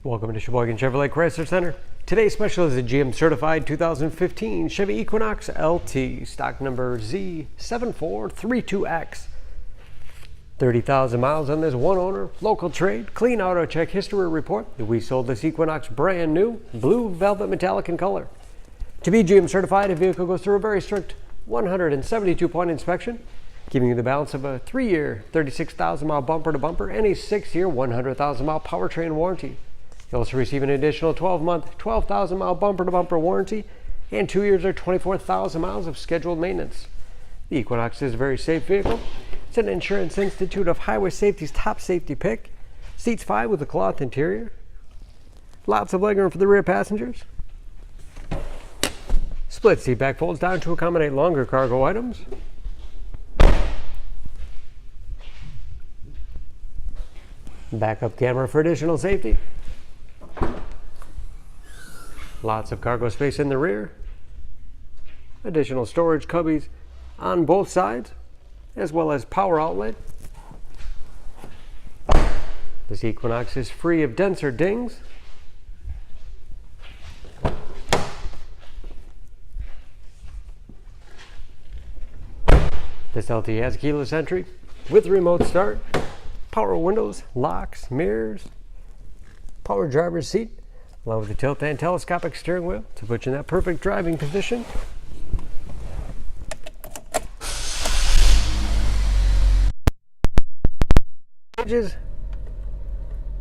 Welcome to Sheboygan Chevrolet Chrysler Center. Today's special is a GM certified 2015 Chevy Equinox LT, stock number Z7432X. 30,000 miles on this, one owner, local trade, clean auto check history report. We sold this Equinox brand new, blue velvet metallic in color. To be GM certified, a vehicle goes through a very strict 172-point inspection, giving you the balance of a 3-year, 36,000-mile bumper-to-bumper and a 6-year, 100,000-mile powertrain warranty. You'll also receive an additional 12-month, 12,000-mile bumper-to-bumper warranty and 2 years or 24,000 miles of scheduled maintenance. The Equinox is a very safe vehicle. It's an Insurance Institute of Highway Safety's top safety pick. Seats 5 with a cloth interior. Lots of legroom for the rear passengers. Split seat back folds down to accommodate longer cargo items. Backup camera for additional safety. Lots of cargo space in the rear. Additional storage cubbies on both sides, as well as power outlet. This Equinox is free of dents or dings. This LT has keyless entry with remote start, power windows, locks, mirrors, power driver's seat, along with the tilt and telescopic steering wheel to put you in that perfect driving position.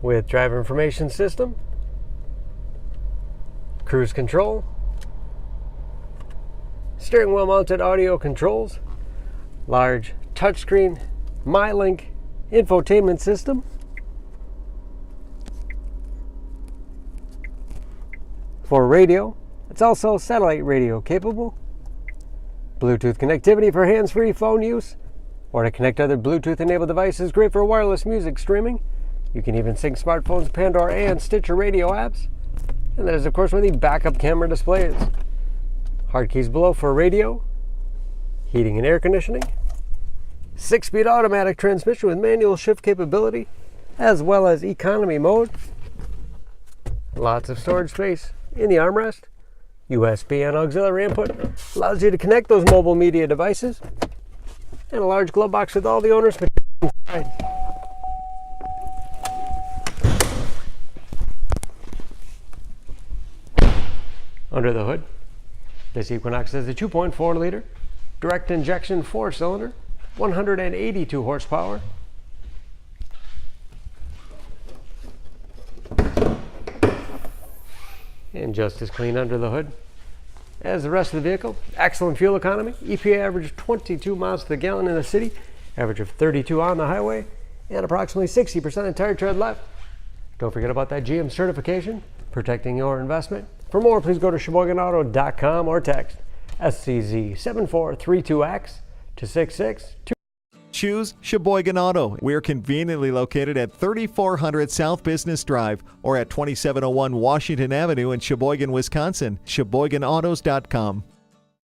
With driver information system, cruise control, steering wheel mounted audio controls, large touchscreen MyLink infotainment system, for radio. It's also satellite radio capable, Bluetooth connectivity for hands-free phone use, or to connect other Bluetooth-enabled devices, great for wireless music streaming. You can even sync smartphones, Pandora, and Stitcher radio apps. And that is, of course, where the backup camera display is. Hard keys below for radio, heating and air conditioning, 6-speed automatic transmission with manual shift capability, as well as economy mode. Lots of storage space in the armrest. USB and auxiliary input allows you to connect those mobile media devices. And a large glove box with all the owner's materials inside. Under the hood, this Equinox has a 2.4-liter direct injection 4-cylinder, 182 horsepower. And just as clean under the hood as the rest of the vehicle. Excellent fuel economy. EPA average of 22 miles to the gallon in the city, average of 32 on the highway, and approximately 60% of tire tread left. Don't forget about that GM certification, protecting your investment. For more, please go to SheboyganAuto.com or text SCZ7432X to 662. Choose Sheboygan Auto. We're conveniently located at 3400 South Business Drive or at 2701 Washington Avenue in Sheboygan, Wisconsin. SheboyganAutos.com.